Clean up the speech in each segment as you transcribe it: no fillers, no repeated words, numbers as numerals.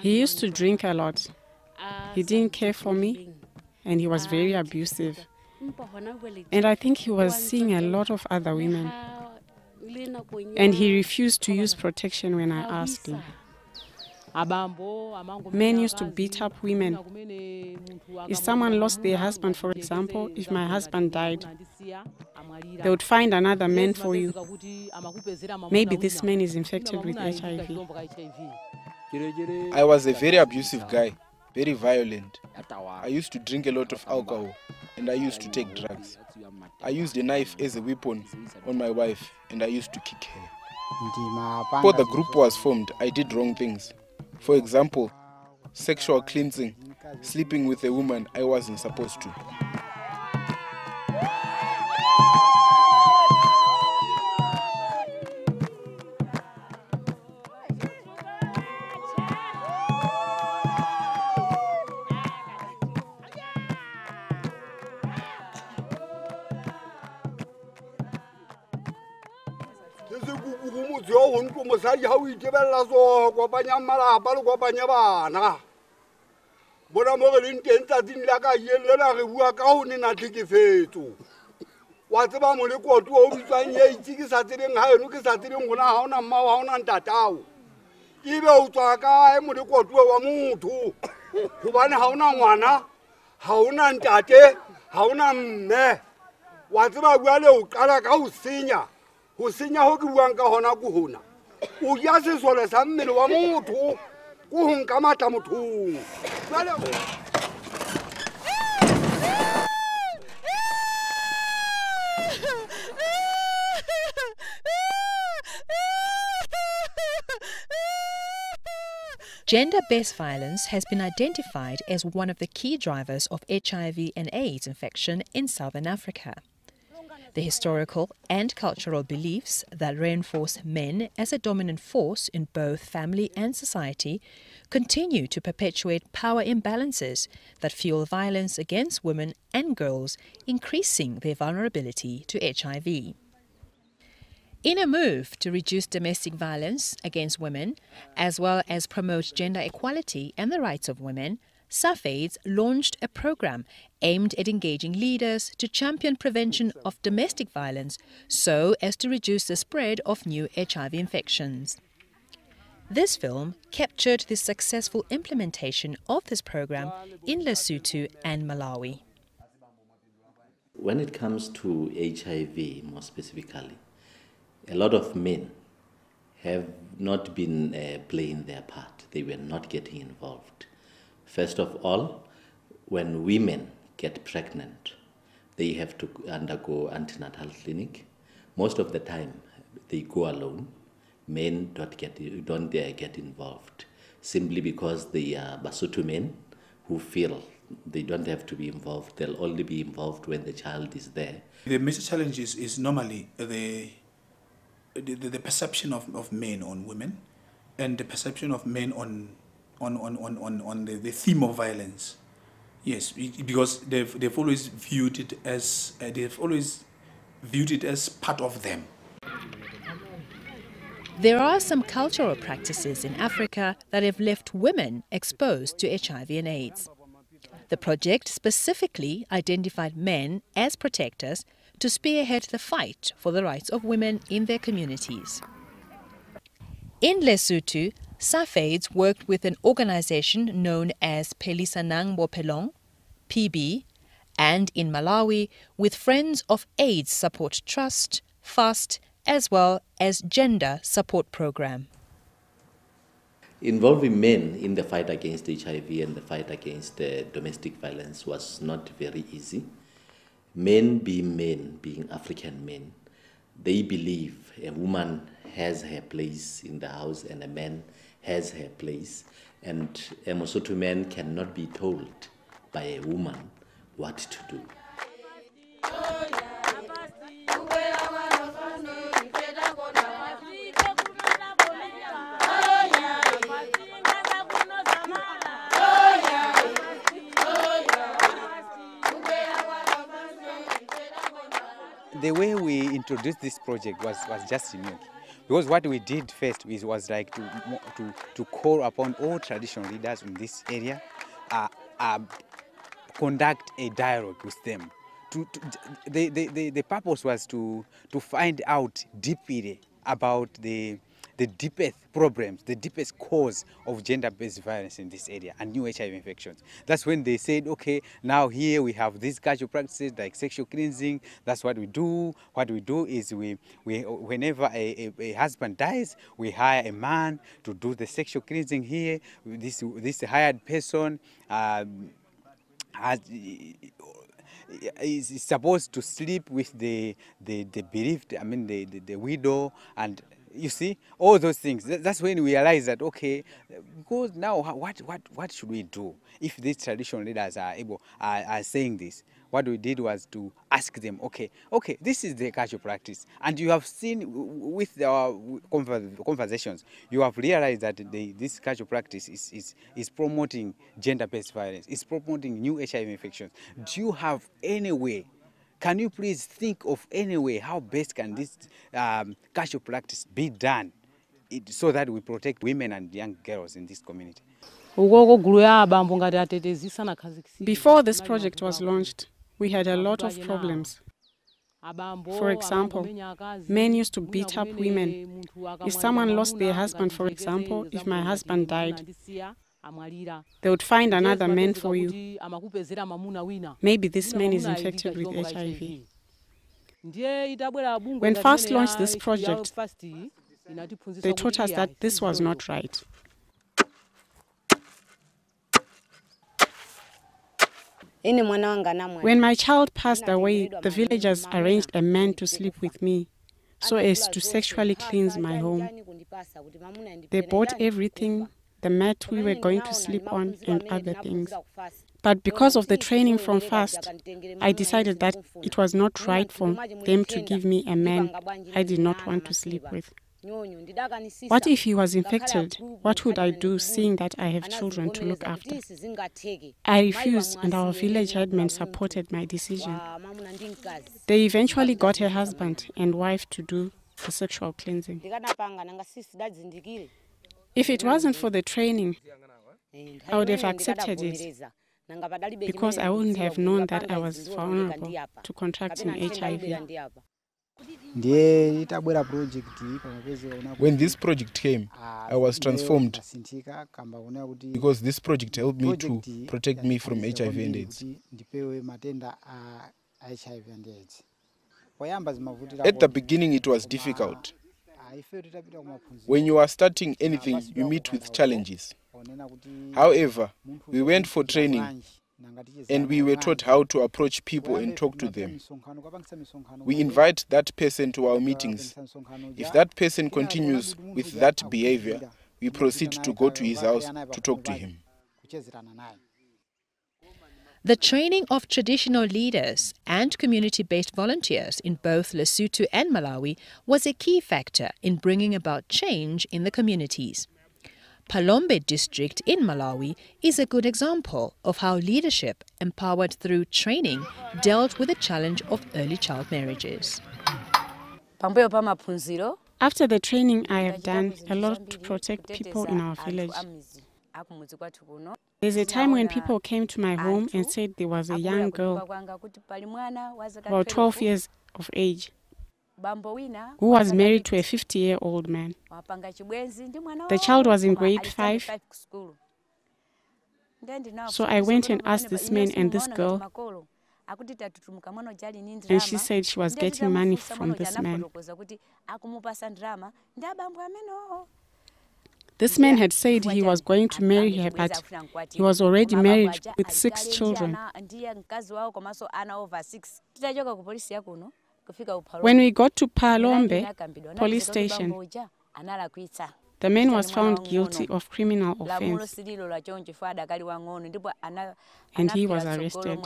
He used to drink a lot. He didn't care for me, and he was very abusive. And I think he was seeing a lot of other women. And he refused to use protection when I asked him. Men used to beat up women. If someone lost their husband, for example, if my husband died, they would find another man for you. Maybe this man is infected with HIV. I was a very abusive guy, very violent. I used to drink a lot of alcohol, and I used to take drugs. I used a knife as a weapon on my wife, and I used to kick her. Before the group was formed, I did wrong things. For example, sexual cleansing, sleeping with a woman I wasn't supposed to. Gender-based violence has been identified as one of the key drivers of HIV and AIDS infection in Southern Africa. The historical and cultural beliefs that reinforce men as a dominant force in both family and society continue to perpetuate power imbalances that fuel violence against women and girls, increasing their vulnerability to HIV. In a move to reduce domestic violence against women, as well as promote gender equality and the rights of women, SAFAIDS launched a program aimed at engaging leaders to champion prevention of domestic violence so as to reduce the spread of new HIV infections. This film captured the successful implementation of this program in Lesotho and Malawi. When it comes to HIV more specifically, a lot of men have not been playing their part. They were not getting involved. First of all, when women get pregnant, they have to undergo antenatal clinic. Most of the time, they go alone. Men don't get involved, simply because they are Basotho men who feel they don't have to be involved. They'll only be involved when the child is there. The major challenge is normally the perception of men on women, and the perception of men on the theme of violence. Yes, because they've always viewed it as part of them. There are some cultural practices in Africa that have left women exposed to HIV and AIDS. The project specifically identified men as protectors to spearhead the fight for the rights of women in their communities. In Lesotho, SAFAIDS worked with an organization known as Phelisanang Bophelong, PB, and in Malawi with Friends of AIDS Support Trust, FAST, as well as Gender Support Program. Involving men in the fight against HIV and the fight against domestic violence was not very easy. Men, being African men, they believe a woman has her place in the house and a man has her place, and a Mosotho man cannot be told by a woman what to do. The way we introduced this project was just unique. Because what we did first was like to call upon all traditional leaders in this area, conduct a dialogue with them. The purpose was to find out deeply about the deepest problems, the deepest cause of gender-based violence in this area and new HIV infections. That's when they said, okay, now here we have these cultural practices like sexual cleansing. That's what we do. What we do is we whenever a husband dies, we hire a man to do the sexual cleansing here. This hired person is supposed to sleep with the bereaved, I mean the widow, and you see all those things. That's when we realize that, okay, because now what should we do if these traditional leaders are saying this? What we did was to ask them, okay, this is the cultural practice, and you have seen with our conversations, you have realized that this cultural practice is promoting gender-based violence, is promoting new HIV infections. Do you have any way? Can you please think of any way how best can this cultural practice be done so that we protect women and young girls in this community? Before this project was launched, we had a lot of problems. For example, men used to beat up women. If someone lost their husband, for example, if my husband died, they would find another man for you. Maybe this man is infected with HIV. When FAST launched this project, they taught us that this was not right. When my child passed away, the villagers arranged a man to sleep with me so as to sexually cleanse my home. They bought everything, the mat we were going to sleep on, and other things. But because of the training from FAST, I decided that it was not right for them to give me a man I did not want to sleep with. What if he was infected? What would I do, seeing that I have children to look after? I refused, and our village headman supported my decision. They eventually got a husband and wife to do the sexual cleansing. If it wasn't for the training, I would have accepted it, because I wouldn't have known that I was vulnerable to contracting HIV. When this project came, I was transformed, because this project helped me to protect me from HIV and AIDS. At the beginning, it was difficult. When you are starting anything, you meet with challenges. However, we went for training, and we were taught how to approach people and talk to them. We invite that person to our meetings. If that person continues with that behavior, we proceed to go to his house to talk to him. The training of traditional leaders and community-based volunteers in both Lesotho and Malawi was a key factor in bringing about change in the communities. Palombe district in Malawi is a good example of how leadership empowered through training dealt with the challenge of early child marriages. After the training, I have done a lot to protect people in our village. There's a time when people came to my home and said there was a young girl, about 12 years of age, who was married to a 50-year-old man. The child was in grade 5. So I went and asked this man and this girl, and she said she was getting money from this man. This man had said he was going to marry her, but he was already married with 6 children. When we got to Palombe police station, the man was found guilty of criminal offense, and he was arrested.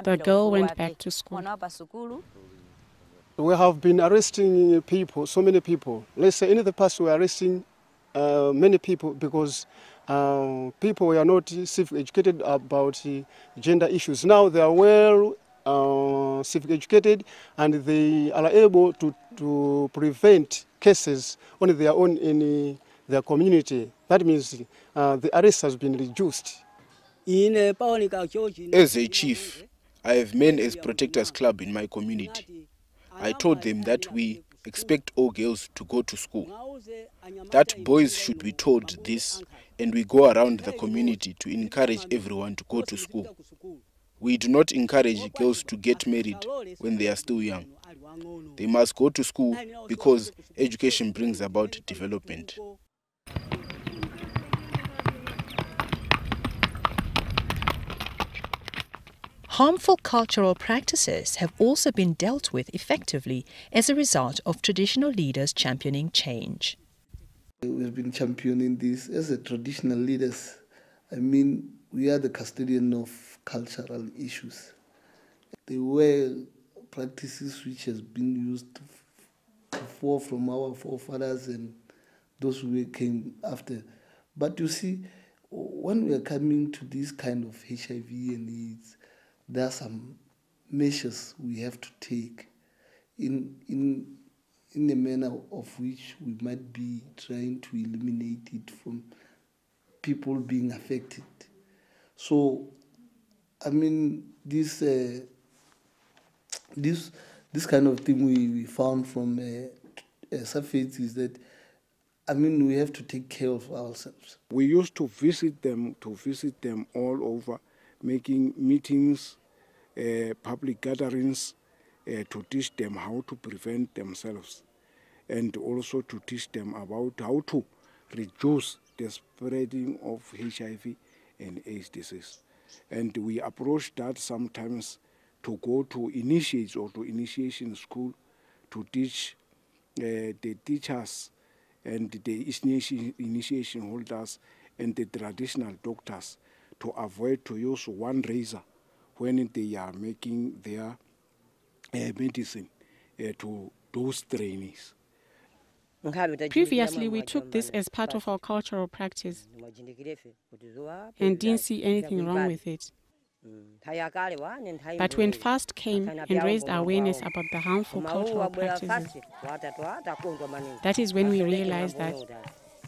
The girl went back to school. We have been arresting people, so many people. Let's say in the past we were arresting many people because people were not self-educated about gender issues. Now they are well civic educated, and they are able to prevent cases on their own in their community. That means the arrest has been reduced. As a chief, I have Men as Protectors Club in my community. I told them that we expect all girls to go to school, that boys should be told this, and we go around the community to encourage everyone to go to school. We do not encourage girls to get married when they are still young. They must go to school because education brings about development. Harmful cultural practices have also been dealt with effectively as a result of traditional leaders championing change. We've been championing this as a traditional leaders. I mean, we are the custodian of cultural issues. There were practices which has been used before from our forefathers and those who came after. But you see, when we are coming to this kind of HIV and AIDS, there are some measures we have to take in a manner of which we might be trying to eliminate it from people being affected. So, I mean, this kind of thing we found from surveys is that, I mean, we have to take care of ourselves. We used to visit them all over, making meetings, public gatherings, to teach them how to prevent themselves, and also to teach them about how to reduce the spreading of HIV and AIDS disease. And we approach that sometimes to go to initiates or to initiation school to teach the teachers and the initiation holders and the traditional doctors to avoid to use one razor when they are making their medicine to those trainees. Previously, we took this as part of our cultural practice and didn't see anything wrong with it. But when FAST came and raised awareness about the harmful cultural practices, that is when we realized that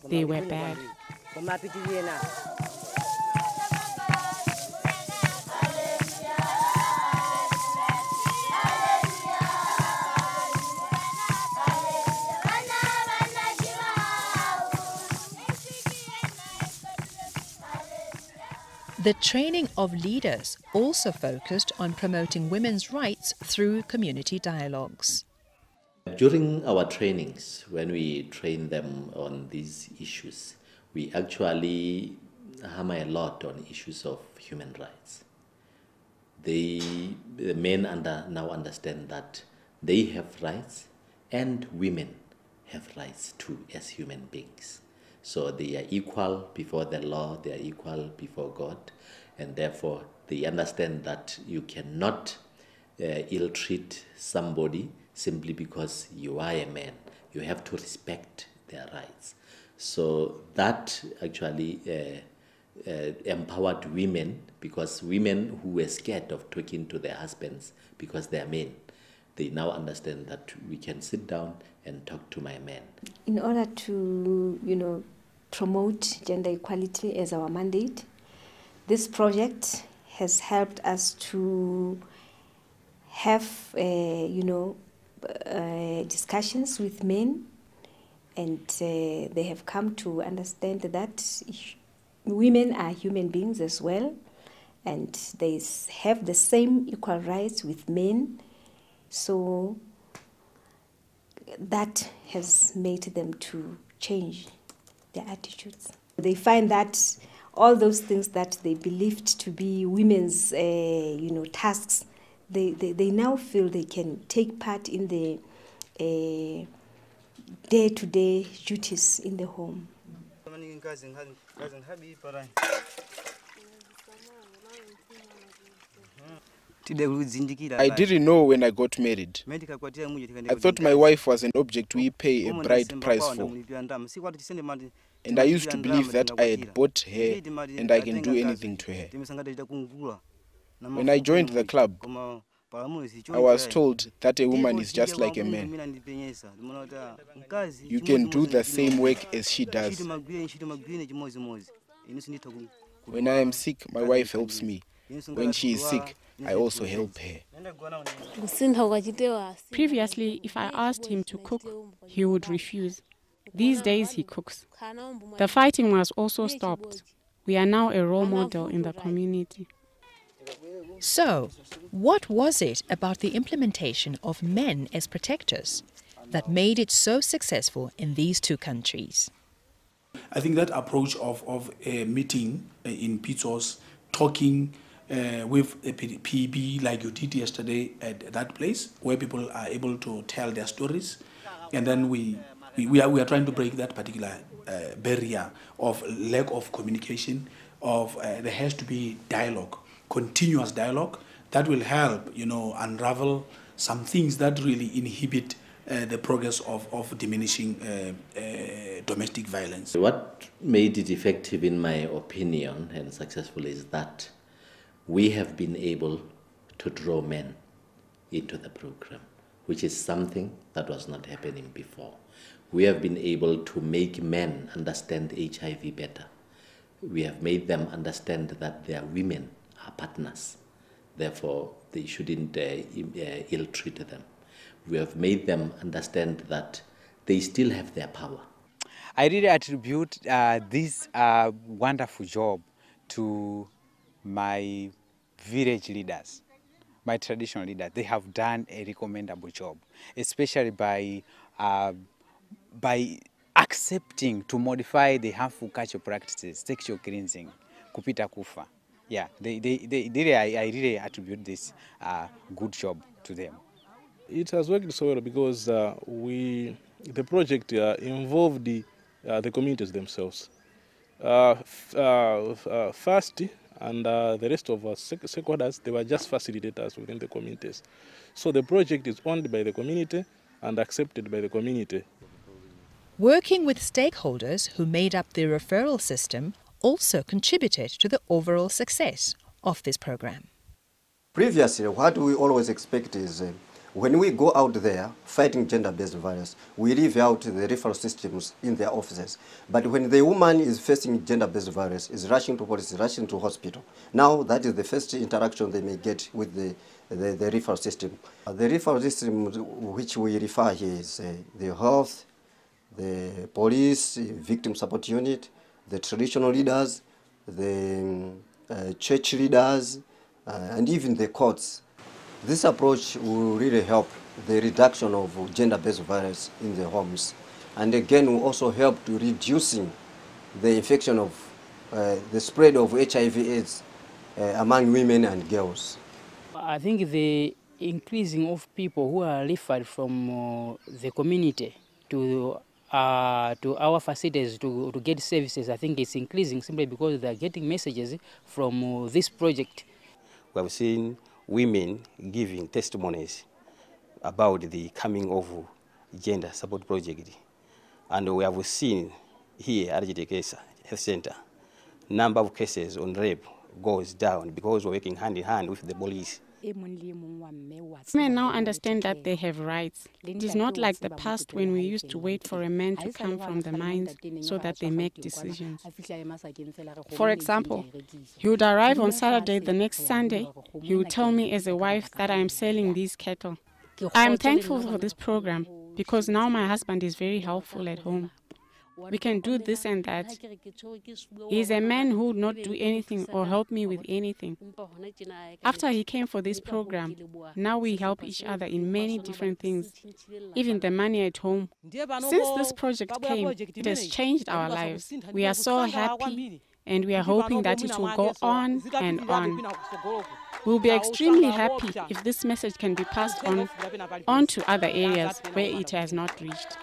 they were bad. The training of leaders also focused on promoting women's rights through community dialogues. During our trainings, when we train them on these issues, we actually hammer a lot on issues of human rights. The men now understand that they have rights and women have rights too as human beings. So they are equal before the law, they are equal before God, and therefore they understand that you cannot ill-treat somebody simply because you are a man. You have to respect their rights. So that actually empowered women, because women who were scared of talking to their husbands because they are men, they now understand that we can sit down and talk to my man. In order to, promote gender equality as our mandate, this project has helped us to have, discussions with men, and they have come to understand that women are human beings as well, and they have the same equal rights with men. So that has made them to change their attitudes. They find that all those things that they believed to be women's, tasks, they now feel they can take part in the day-to-day duties in the home. I didn't know when I got married. I thought my wife was an object we pay a bride price for. And I used to believe that I had bought her and I can do anything to her. When I joined the club, I was told that a woman is just like a man. You can do the same work as she does. When I am sick, my wife helps me. When she is sick, I also help her. Previously, if I asked him to cook, he would refuse. These days he cooks. The fighting was also stopped. We are now a role model in the community. So, what was it about the implementation of men as protectors that made it so successful in these two countries? I think that approach of a meeting in Pitsos, talking with a PB like you did yesterday at that place, where people are able to tell their stories, and then we are trying to break that particular barrier of lack of communication. There has to be dialogue, continuous dialogue that will help, unravel some things that really inhibit the progress of diminishing domestic violence. What made it effective, in my opinion, and successful is that we have been able to draw men into the program, which is something that was not happening before. We have been able to make men understand HIV better. We have made them understand that their women are partners. Therefore, they shouldn't ill-treat them. We have made them understand that they still have their power. I really attribute this wonderful job to my village leaders, my traditional leaders. They have done a recommendable job, especially by accepting to modify the harmful cultural practices, sexual cleansing, kupita kufa. Yeah, I really attribute this good job to them. It has worked so well because the project involved the communities themselves. First, and the rest of us stakeholders, they were just facilitators within the communities. So the project is owned by the community and accepted by the community. Working with stakeholders who made up the referral system also contributed to the overall success of this program. Previously, what we always expect is when we go out there fighting gender-based violence, we leave out the referral systems in their offices. But when the woman is facing gender-based violence, is rushing to police, rushing to hospital, now that is the first interaction they may get with the referral system. The referral system which we refer here is the health, the police, victim support unit, the traditional leaders, the church leaders, and even the courts. This approach will really help the reduction of gender-based violence in the homes. And again, will also help to reducing the infection of the spread of HIV/AIDS among women and girls. I think the increasing of people who are referred from the community to our facilities to get services, I think it's increasing simply because they are getting messages from this project. We have seen women giving testimonies about the coming of gender support project. And we have seen here at the Health Center, number of cases on rape goes down because we're working hand in hand with the police. Women now understand that they have rights. It is not like the past when we used to wait for a man to come from the mines so that they make decisions. For example, he would arrive on Saturday, the next Sunday, he would tell me as a wife that I am selling these cattle. I am thankful for this program because now my husband is very helpful at home. We can do this and that. He is a man who would not do anything or help me with anything. After he came for this program, now we help each other in many different things, even the money at home. Since this project came, it has changed our lives. We are so happy and we are hoping that it will go on and on. We'll be extremely happy if this message can be passed on to other areas where it has not reached.